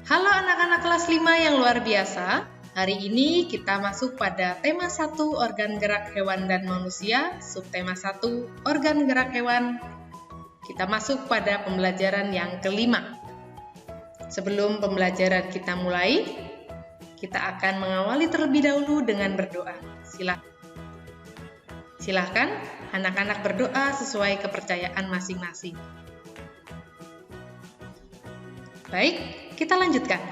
Halo anak-anak kelas 5 yang luar biasa. Hari ini kita masuk pada tema 1 organ gerak hewan dan manusia, subtema 1 organ gerak hewan. Kita masuk pada pembelajaran yang kelima. Sebelum pembelajaran kita mulai, kita akan mengawali terlebih dahulu dengan berdoa. Silakan anak-anak berdoa sesuai kepercayaan masing-masing. Baik, kita lanjutkan.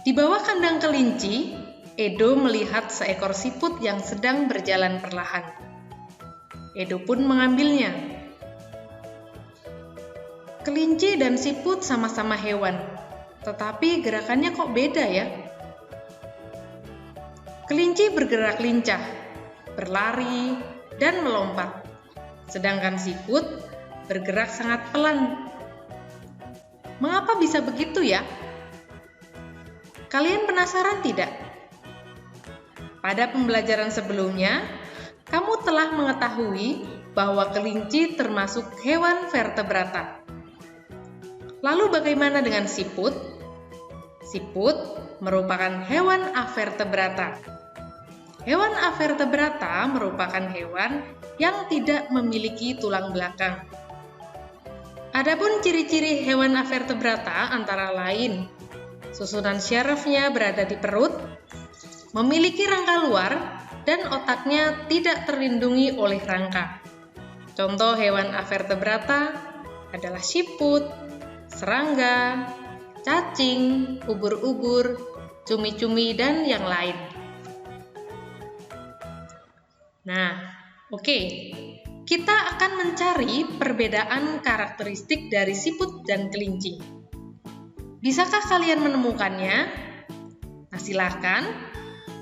Di bawah kandang kelinci, Edo melihat seekor siput yang sedang berjalan perlahan. Edo pun mengambilnya. Kelinci dan siput sama-sama hewan, tetapi gerakannya kok beda ya? Kelinci bergerak lincah, berlari, dan melompat. Sedangkan siput bergerak sangat pelan. Mengapa bisa begitu ya? Kalian penasaran tidak? Pada pembelajaran sebelumnya, kamu telah mengetahui bahwa kelinci termasuk hewan vertebrata. Lalu bagaimana dengan siput? Siput merupakan hewan avertebrata. Hewan avertebrata merupakan hewan yang tidak memiliki tulang belakang. Adapun ciri-ciri hewan avertebrata antara lain, susunan syarafnya berada di perut, memiliki rangka luar, dan otaknya tidak terlindungi oleh rangka. Contoh hewan avertebrata adalah siput, serangga, cacing, ubur-ubur, cumi-cumi, dan yang lain. Nah, oke. Kita akan mencari perbedaan karakteristik dari siput dan kelinci. Bisakah kalian menemukannya? Nah, silakan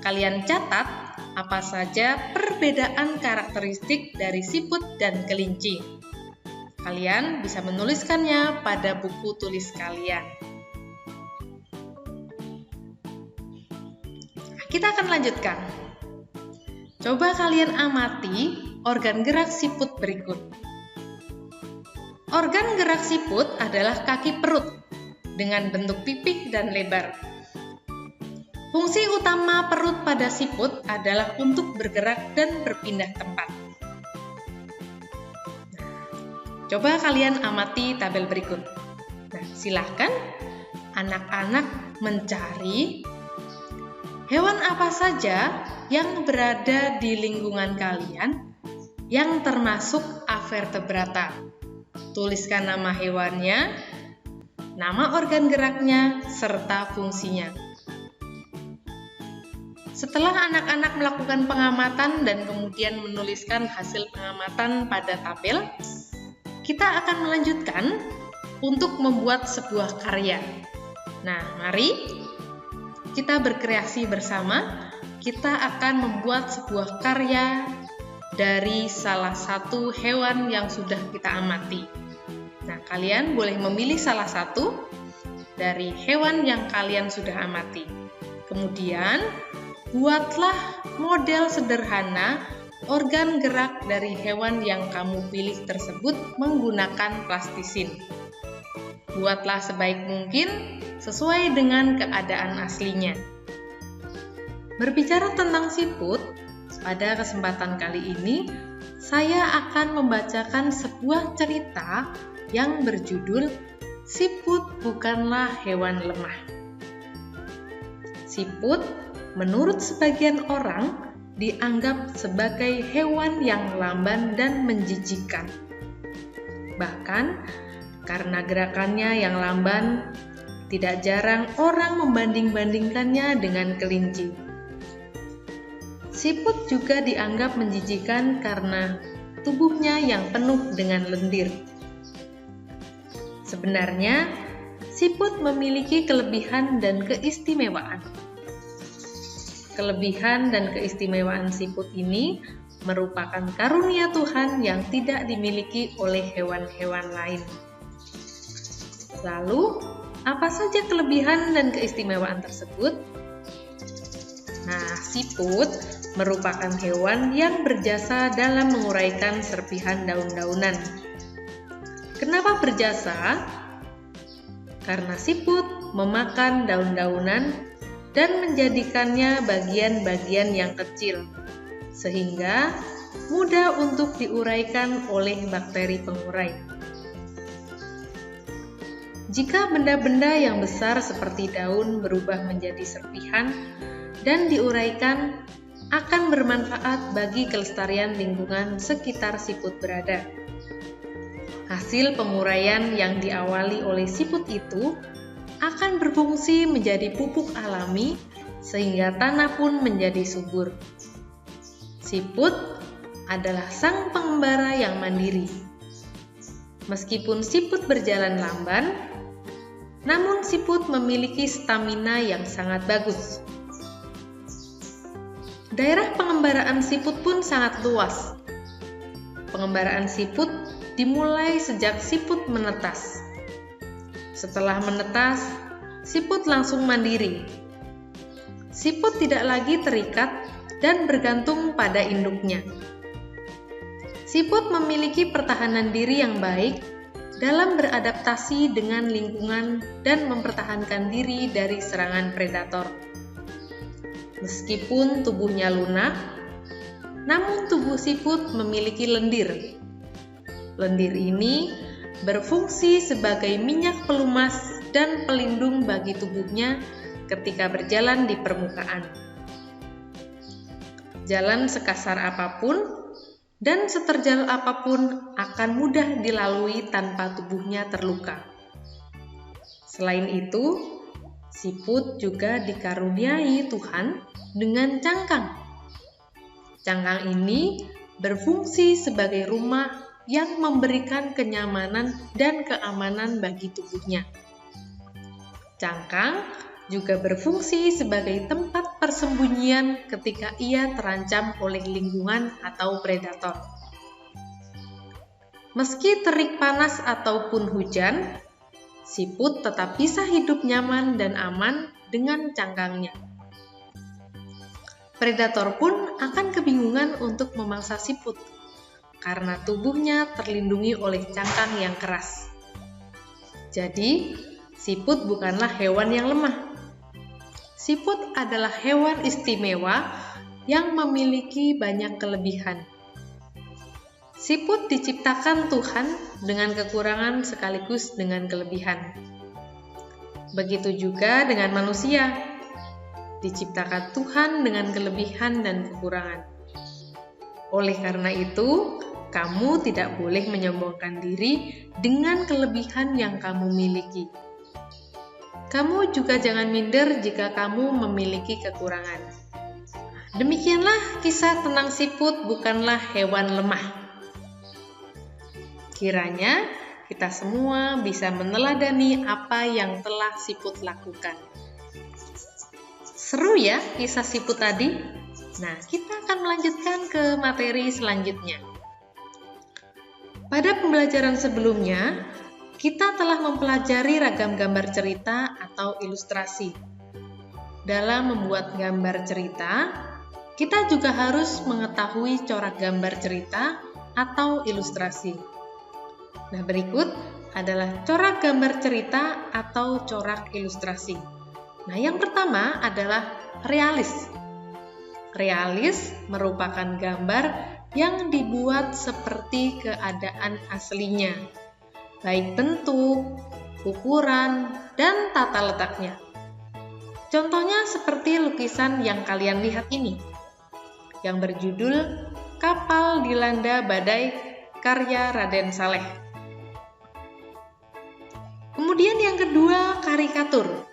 kalian catat apa saja perbedaan karakteristik dari siput dan kelinci. Kalian bisa menuliskannya pada buku tulis kalian. Kita akan lanjutkan. Coba kalian amati organ gerak siput berikut. Organ gerak siput adalah kaki perut dengan bentuk pipih dan lebar. Fungsi utama perut pada siput adalah untuk bergerak dan berpindah tempat. Coba kalian amati tabel berikut. Nah, silahkan anak-anak mencari hewan apa saja yang berada di lingkungan kalian yang termasuk avertebrata. Tuliskan nama hewannya, nama organ geraknya, serta fungsinya. Setelah anak-anak melakukan pengamatan dan kemudian menuliskan hasil pengamatan pada tabel, kita akan melanjutkan untuk membuat sebuah karya. Nah, mari kita berkreasi bersama. Kita akan membuat sebuah karya dari salah satu hewan yang sudah kita amati. Nah, kalian boleh memilih salah satu dari hewan yang kalian sudah amati. Kemudian, buatlah model sederhana organ gerak dari hewan yang kamu pilih tersebut menggunakan plastisin. Buatlah sebaik mungkin sesuai dengan keadaan aslinya. Berbicara tentang siput, pada kesempatan kali ini, saya akan membacakan sebuah cerita yang berjudul Siput Bukanlah Hewan Lemah. Siput, menurut sebagian orang, dianggap sebagai hewan yang lamban dan menjijikkan. Bahkan, karena gerakannya yang lamban, tidak jarang orang membanding-bandingkannya dengan kelinci. Siput juga dianggap menjijikan karena tubuhnya yang penuh dengan lendir. Sebenarnya, siput memiliki kelebihan dan keistimewaan. Kelebihan dan keistimewaan siput ini merupakan karunia Tuhan yang tidak dimiliki oleh hewan-hewan lain. Lalu, apa saja kelebihan dan keistimewaan tersebut? Nah, siput merupakan hewan yang berjasa dalam menguraikan serpihan daun-daunan. Kenapa berjasa? karena siput memakan daun-daunan dan menjadikannya bagian-bagian yang kecil, sehingga mudah untuk diuraikan oleh bakteri pengurai. Jika benda-benda yang besar seperti daun berubah menjadi serpihan dan diuraikan, akan bermanfaat bagi kelestarian lingkungan sekitar siput berada. Hasil penguraian yang diawali oleh siput itu akan berfungsi menjadi pupuk alami sehingga tanah pun menjadi subur. Siput adalah sang pengembara yang mandiri. Meskipun siput berjalan lamban, namun siput memiliki stamina yang sangat bagus. Daerah pengembaraan siput pun sangat luas. Pengembaraan siput dimulai sejak siput menetas. Setelah menetas, siput langsung mandiri. Siput tidak lagi terikat dan bergantung pada induknya. Siput memiliki pertahanan diri yang baik dalam beradaptasi dengan lingkungan dan mempertahankan diri dari serangan predator. Meskipun tubuhnya lunak, namun tubuh siput memiliki lendir. Lendir ini berfungsi sebagai minyak pelumas dan pelindung bagi tubuhnya ketika berjalan di permukaan. Jalan sekasar apapun dan seterjal apapun akan mudah dilalui tanpa tubuhnya terluka. Selain itu, siput juga dikaruniai Tuhan dengan cangkang. Cangkang ini berfungsi sebagai rumah yang memberikan kenyamanan dan keamanan bagi tubuhnya. Cangkang juga berfungsi sebagai tempat persembunyian ketika ia terancam oleh lingkungan atau predator. Meski terik panas ataupun hujan, siput tetap bisa hidup nyaman dan aman dengan cangkangnya. Predator pun akan kebingungan untuk memangsa siput, karena tubuhnya terlindungi oleh cangkang yang keras. Jadi, siput bukanlah hewan yang lemah. Siput adalah hewan istimewa yang memiliki banyak kelebihan. Siput diciptakan Tuhan dengan kekurangan sekaligus dengan kelebihan. Begitu juga dengan manusia, diciptakan Tuhan dengan kelebihan dan kekurangan. Oleh karena itu, kamu tidak boleh menyombongkan diri dengan kelebihan yang kamu miliki. Kamu juga jangan minder jika kamu memiliki kekurangan. Demikianlah kisah tentang siput bukanlah hewan lemah. Kiranya kita semua bisa meneladani apa yang telah siput lakukan. Seru ya kisah siput tadi? Nah, kita akan melanjutkan ke materi selanjutnya. Pada pembelajaran sebelumnya, kita telah mempelajari ragam gambar cerita atau ilustrasi. Dalam membuat gambar cerita, kita juga harus mengetahui corak gambar cerita atau ilustrasi. Nah, berikut adalah corak gambar cerita atau corak ilustrasi. Nah, yang pertama adalah realis. Realis merupakan gambar yang dibuat seperti keadaan aslinya, baik bentuk, ukuran, dan tata letaknya. Contohnya seperti lukisan yang kalian lihat ini, yang berjudul Kapal Dilanda Badai karya Raden Saleh. Kemudian yang kedua, karikatur.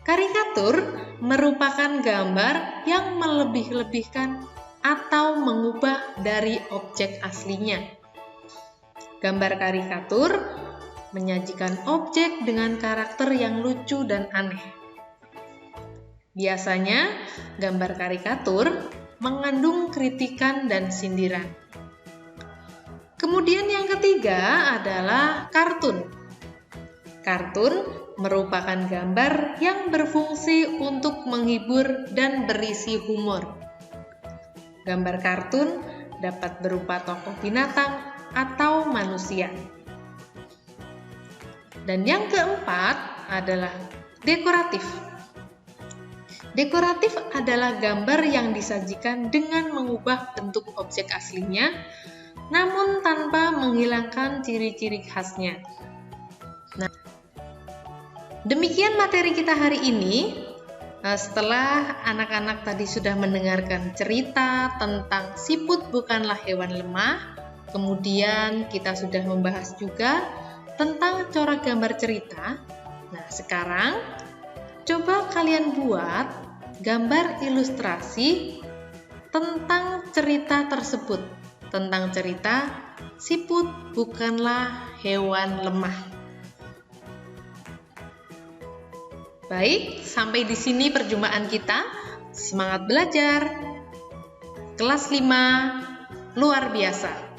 Karikatur merupakan gambar yang melebih-lebihkan atau mengubah dari objek aslinya. Gambar karikatur menyajikan objek dengan karakter yang lucu dan aneh. Biasanya, gambar karikatur mengandung kritikan dan sindiran. Kemudian yang ketiga adalah kartun. Kartun merupakan gambar yang berfungsi untuk menghibur dan berisi humor. Gambar kartun dapat berupa tokoh binatang atau manusia. Dan yang keempat adalah dekoratif. Dekoratif adalah gambar yang disajikan dengan mengubah bentuk objek aslinya, namun tanpa menghilangkan ciri-ciri khasnya. Nah, demikian materi kita hari ini. Setelah anak-anak tadi sudah mendengarkan cerita tentang siput bukanlah hewan lemah, kemudian kita sudah membahas juga tentang corak gambar cerita. Nah, sekarang coba kalian buat gambar ilustrasi tentang cerita tersebut, tentang cerita siput bukanlah hewan lemah. Baik, sampai di sini perjumpaan kita. Semangat belajar. Kelas 5 luar biasa.